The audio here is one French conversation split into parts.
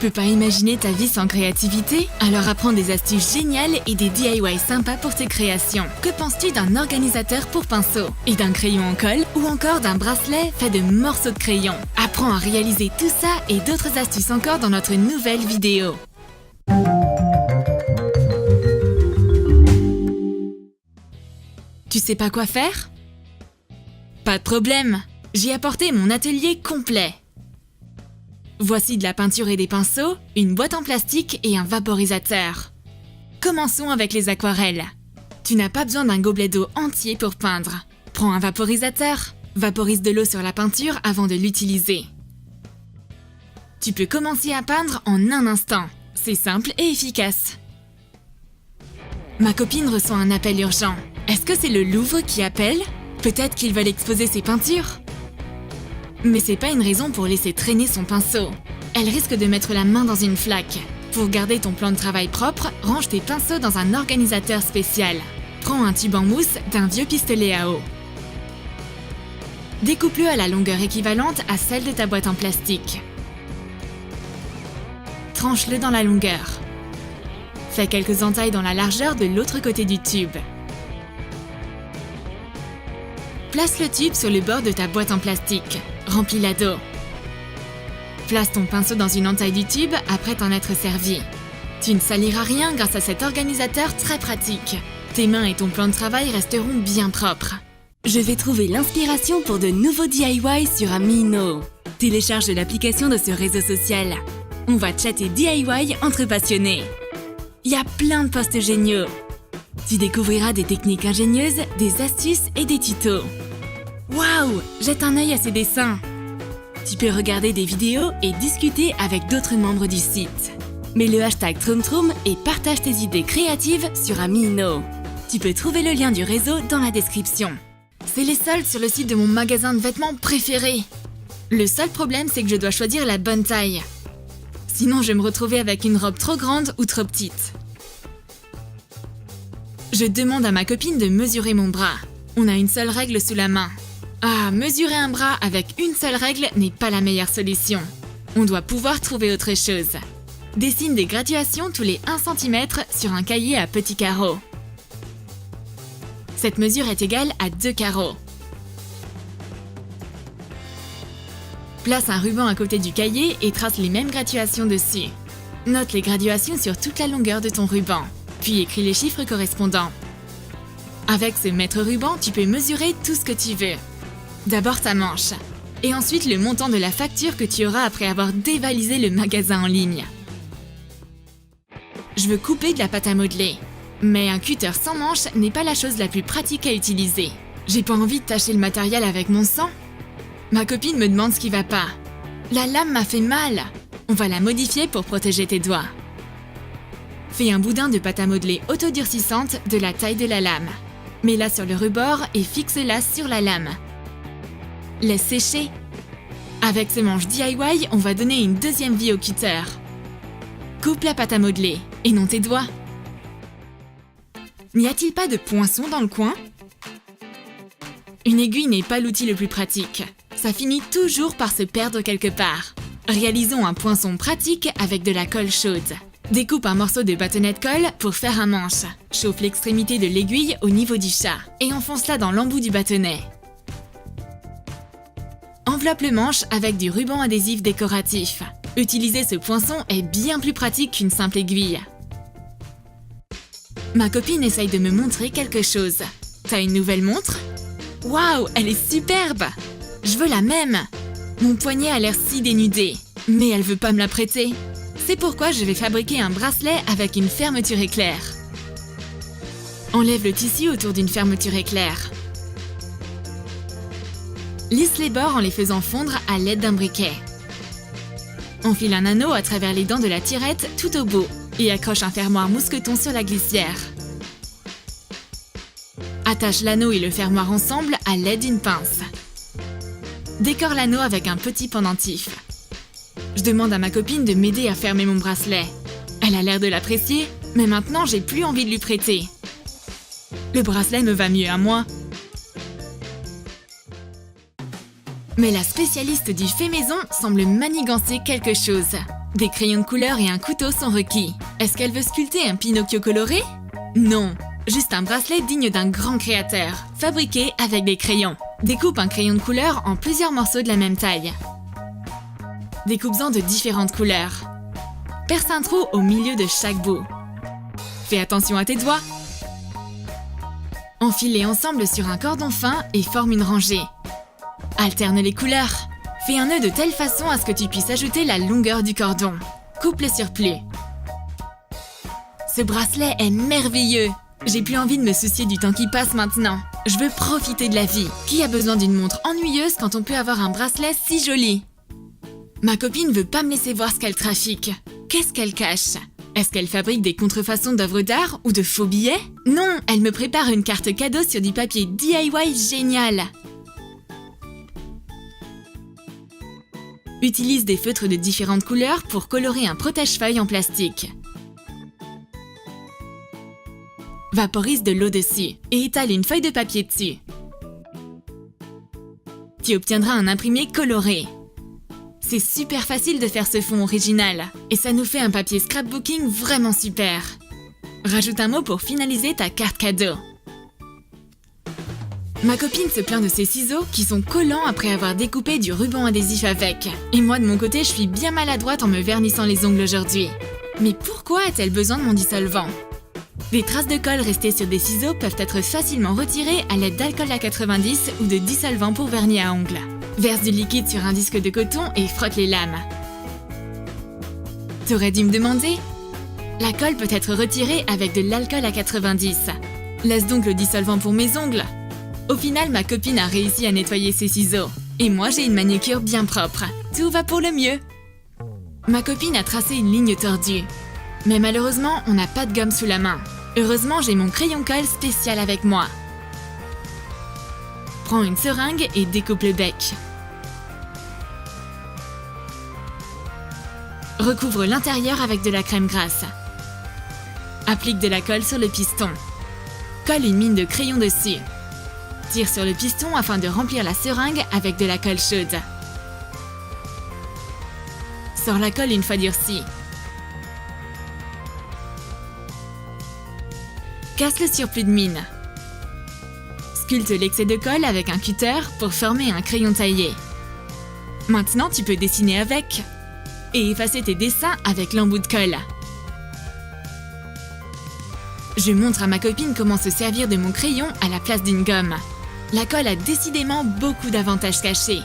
peux pas imaginer ta vie sans créativité? Alors apprends des astuces géniales et des DIY sympas pour tes créations. Que penses-tu d'un organisateur pour pinceau? Et d'un crayon en colle? Ou encore d'un bracelet fait de morceaux de crayon? Apprends à réaliser tout ça et d'autres astuces encore dans notre nouvelle vidéo. Tu sais pas quoi faire? Pas de problème, j'ai apporté mon atelier complet. Voici de la peinture et des pinceaux, une boîte en plastique et un vaporisateur. Commençons avec les aquarelles. Tu n'as pas besoin d'un gobelet d'eau entier pour peindre. Prends un vaporisateur, vaporise de l'eau sur la peinture avant de l'utiliser. Tu peux commencer à peindre en un instant. C'est simple et efficace. Ma copine reçoit un appel urgent. Est-ce que c'est le Louvre qui appelle? Peut-être qu'ils veulent exposer ses peintures? Mais c'est pas une raison pour laisser traîner son pinceau. Elle risque de mettre la main dans une flaque. Pour garder ton plan de travail propre, range tes pinceaux dans un organisateur spécial. Prends un tube en mousse d'un vieux pistolet à eau. Découpe-le à la longueur équivalente à celle de ta boîte en plastique. Tranche-le dans la longueur. Fais quelques entailles dans la largeur de l'autre côté du tube. Place le tube sur le bord de ta boîte en plastique. Remplis-la d'eau. Place ton pinceau dans une entaille du tube après t'en être servi. Tu ne saliras rien grâce à cet organisateur très pratique. Tes mains et ton plan de travail resteront bien propres. Je vais trouver l'inspiration pour de nouveaux DIY sur Amino. Télécharge l'application de ce réseau social. On va chatter DIY entre passionnés. Il y a plein de posts géniaux. Tu découvriras des techniques ingénieuses, des astuces et des tutos. Waouh! Jette un œil à ces dessins. Tu peux regarder des vidéos et discuter avec d'autres membres du site. Mets le hashtag TroumTroum et partage tes idées créatives sur Amino. Tu peux trouver le lien du réseau dans la description. C'est les soldes sur le site de mon magasin de vêtements préféré. Le seul problème, c'est que je dois choisir la bonne taille. Sinon, je vais me retrouver avec une robe trop grande ou trop petite. Je demande à ma copine de mesurer mon bras. On a une seule règle sous la main. Ah, mesurer un bras avec une seule règle n'est pas la meilleure solution. On doit pouvoir trouver autre chose. Dessine des graduations tous les 1 cm sur un cahier à petits carreaux. Cette mesure est égale à 2 carreaux. Place un ruban à côté du cahier et trace les mêmes graduations dessus. Note les graduations sur toute la longueur de ton ruban, puis écris les chiffres correspondants. Avec ce mètre ruban, tu peux mesurer tout ce que tu veux. D'abord ta manche, et ensuite le montant de la facture que tu auras après avoir dévalisé le magasin en ligne. Je veux couper de la pâte à modeler, mais un cutter sans manche n'est pas la chose la plus pratique à utiliser. J'ai pas envie de tacher le matériel avec mon sang. Ma copine me demande ce qui va pas. La lame m'a fait mal. On va la modifier pour protéger tes doigts. Fais un boudin de pâte à modeler autodurcissante de la taille de la lame. Mets-la sur le rebord et fixe-la sur la lame. Laisse sécher. Avec ce manche DIY, on va donner une deuxième vie au cutter. Coupe la pâte à modeler, et non tes doigts. N'y a-t-il pas de poinçon dans le coin? Une aiguille n'est pas l'outil le plus pratique. Ça finit toujours par se perdre quelque part. Réalisons un poinçon pratique avec de la colle chaude. Découpe un morceau de bâtonnet de colle pour faire un manche. Chauffe l'extrémité de l'aiguille au niveau du chat et enfonce-la dans l'embout du bâtonnet. Enveloppe le manche avec du ruban adhésif décoratif. Utiliser ce poinçon est bien plus pratique qu'une simple aiguille. Ma copine essaye de me montrer quelque chose. T'as une nouvelle montre? Waouh, elle est superbe! Je veux la même! Mon poignet a l'air si dénudé, mais elle veut pas me la prêter. C'est pourquoi je vais fabriquer un bracelet avec une fermeture éclair. Enlève le tissu autour d'une fermeture éclair. Lisse les bords en les faisant fondre à l'aide d'un briquet. Enfile un anneau à travers les dents de la tirette tout au bout et accroche un fermoir mousqueton sur la glissière. Attache l'anneau et le fermoir ensemble à l'aide d'une pince. Décore l'anneau avec un petit pendentif. Je demande à ma copine de m'aider à fermer mon bracelet. Elle a l'air de l'apprécier, mais maintenant j'ai plus envie de lui prêter. Le bracelet me va mieux à moi. Mais la spécialiste du fait maison semble manigancer quelque chose. Des crayons de couleur et un couteau sont requis. Est-ce qu'elle veut sculpter un Pinocchio coloré? Non, juste un bracelet digne d'un grand créateur, fabriqué avec des crayons. Découpe un crayon de couleur en plusieurs morceaux de la même taille. Découpe-en de différentes couleurs. Perce un trou au milieu de chaque bout. Fais attention à tes doigts. Enfile-les ensemble sur un cordon fin et forme une rangée. Alterne les couleurs. Fais un nœud de telle façon à ce que tu puisses ajouter la longueur du cordon. Coupe le surplus. Ce bracelet est merveilleux. J'ai plus envie de me soucier du temps qui passe maintenant. Je veux profiter de la vie. Qui a besoin d'une montre ennuyeuse quand on peut avoir un bracelet si joli? Ma copine veut pas me laisser voir ce qu'elle trafique. Qu'est-ce qu'elle cache? Est-ce qu'elle fabrique des contrefaçons d'œuvres d'art ou de faux billets? Non, elle me prépare une carte cadeau sur du papier DIY génial. Utilise des feutres de différentes couleurs pour colorer un protège-feuilles en plastique. Vaporise de l'eau dessus et étale une feuille de papier dessus. Tu obtiendras un imprimé coloré. C'est super facile de faire ce fond original et ça nous fait un papier scrapbooking vraiment super. Rajoute un mot pour finaliser ta carte cadeau. Ma copine se plaint de ses ciseaux qui sont collants après avoir découpé du ruban adhésif avec. Et moi de mon côté, je suis bien maladroite en me vernissant les ongles aujourd'hui. Mais pourquoi a-t-elle besoin de mon dissolvant? Des traces de colle restées sur des ciseaux peuvent être facilement retirées à l'aide d'alcool à 90 ou de dissolvant pour vernis à ongles. Verse du liquide sur un disque de coton et frotte les lames. T'aurais dû me demander? La colle peut être retirée avec de l'alcool à 90. Laisse donc le dissolvant pour mes ongles. Au final, ma copine a réussi à nettoyer ses ciseaux. Et moi, j'ai une manucure bien propre. Tout va pour le mieux. Ma copine a tracé une ligne tordue. Mais malheureusement, on n'a pas de gomme sous la main. Heureusement, j'ai mon crayon colle spécial avec moi. Prends une seringue et découpe le bec. Recouvre l'intérieur avec de la crème grasse. Applique de la colle sur le piston. Colle une mine de crayon dessus. Tire sur le piston afin de remplir la seringue avec de la colle chaude. Sors la colle une fois durcie. Casse le surplus de mine. Sculpte l'excès de colle avec un cutter pour former un crayon taillé. Maintenant, tu peux dessiner avec et effacer tes dessins avec l'embout de colle. Je montre à ma copine comment se servir de mon crayon à la place d'une gomme. La colle a décidément beaucoup d'avantages cachés.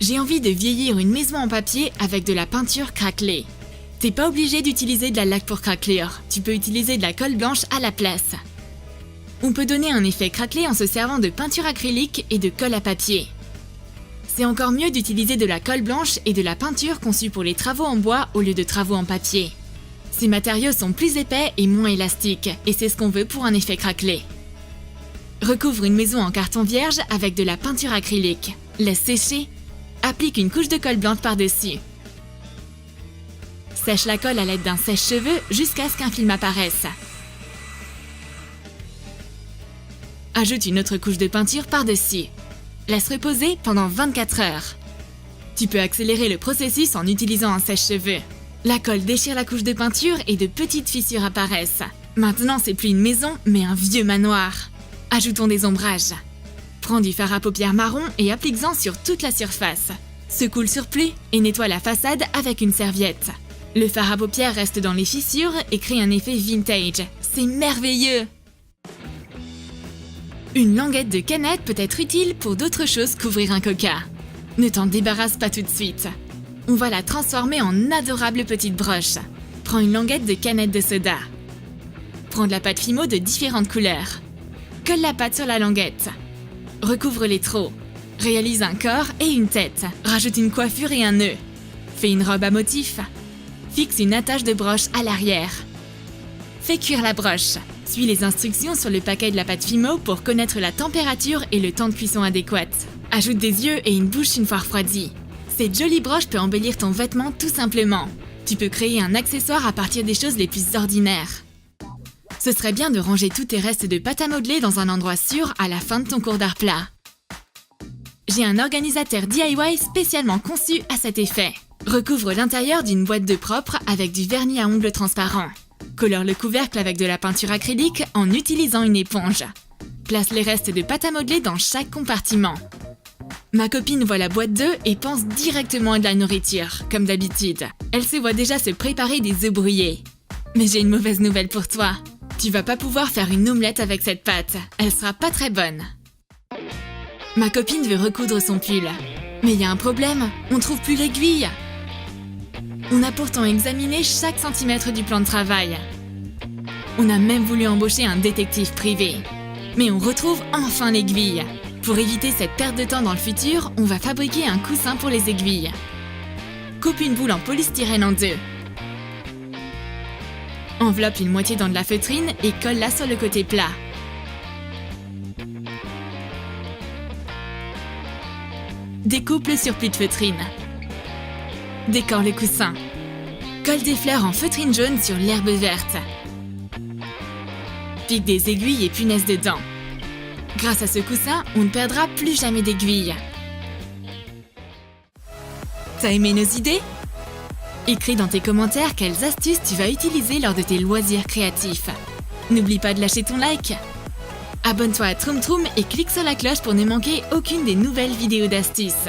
J'ai envie de vieillir une maison en papier avec de la peinture craquelée. T'es pas obligé d'utiliser de la laque pour craquelure, tu peux utiliser de la colle blanche à la place. On peut donner un effet craquelé en se servant de peinture acrylique et de colle à papier. C'est encore mieux d'utiliser de la colle blanche et de la peinture conçue pour les travaux en bois au lieu de travaux en papier. Ces matériaux sont plus épais et moins élastiques, et c'est ce qu'on veut pour un effet craquelé. Recouvre une maison en carton vierge avec de la peinture acrylique. Laisse sécher. Applique une couche de colle blanche par-dessus. Sèche la colle à l'aide d'un sèche-cheveux jusqu'à ce qu'un film apparaisse. Ajoute une autre couche de peinture par-dessus. Laisse reposer pendant 24 heures. Tu peux accélérer le processus en utilisant un sèche-cheveux. La colle déchire la couche de peinture et de petites fissures apparaissent. Maintenant, c'est plus une maison, mais un vieux manoir. Ajoutons des ombrages. Prends du fard à paupières marron et applique-en sur toute la surface. Secoue le surplus et nettoie la façade avec une serviette. Le fard à paupières reste dans les fissures et crée un effet vintage. C'est merveilleux! Une languette de canette peut être utile pour d'autres choses qu'ouvrir un coca. Ne t'en débarrasse pas tout de suite. On va la transformer en adorable petite broche. Prends une languette de canette de soda. Prends de la pâte Fimo de différentes couleurs. Colle la pâte sur la languette. Recouvre les trous. Réalise un corps et une tête. Rajoute une coiffure et un nœud. Fais une robe à motif. Fixe une attache de broche à l'arrière. Fais cuire la broche. Suis les instructions sur le paquet de la pâte Fimo pour connaître la température et le temps de cuisson adéquat. Ajoute des yeux et une bouche une fois refroidie. Cette jolie broche peut embellir ton vêtement tout simplement. Tu peux créer un accessoire à partir des choses les plus ordinaires. Ce serait bien de ranger tous tes restes de pâte à modeler dans un endroit sûr à la fin de ton cours d'art plat. J'ai un organisateur DIY spécialement conçu à cet effet. Recouvre l'intérieur d'une boîte de propre avec du vernis à ongles transparent. Colore le couvercle avec de la peinture acrylique en utilisant une éponge. Place les restes de pâte à modeler dans chaque compartiment. Ma copine voit la boîte d'œufs et pense directement à de la nourriture, comme d'habitude. Elle se voit déjà se préparer des œufs brouillés. Mais j'ai une mauvaise nouvelle pour toi. Tu vas pas pouvoir faire une omelette avec cette pâte. Elle sera pas très bonne. Ma copine veut recoudre son pull. Mais il y a un problème, on trouve plus l'aiguille. On a pourtant examiné chaque centimètre du plan de travail. On a même voulu embaucher un détective privé. Mais on retrouve enfin l'aiguille. Pour éviter cette perte de temps dans le futur, on va fabriquer un coussin pour les aiguilles. Coupe une boule en polystyrène en deux. Enveloppe une moitié dans de la feutrine et colle-la sur le côté plat. Découpe le surplus de feutrine. Décore le coussin. Colle des fleurs en feutrine jaune sur l'herbe verte. Pique des aiguilles et punaises dedans. Grâce à ce coussin, on ne perdra plus jamais d'aiguilles. T'as aimé nos idées? Écris dans tes commentaires quelles astuces tu vas utiliser lors de tes loisirs créatifs. N'oublie pas de lâcher ton like. Abonne-toi à Troom Troom et clique sur la cloche pour ne manquer aucune des nouvelles vidéos d'astuces.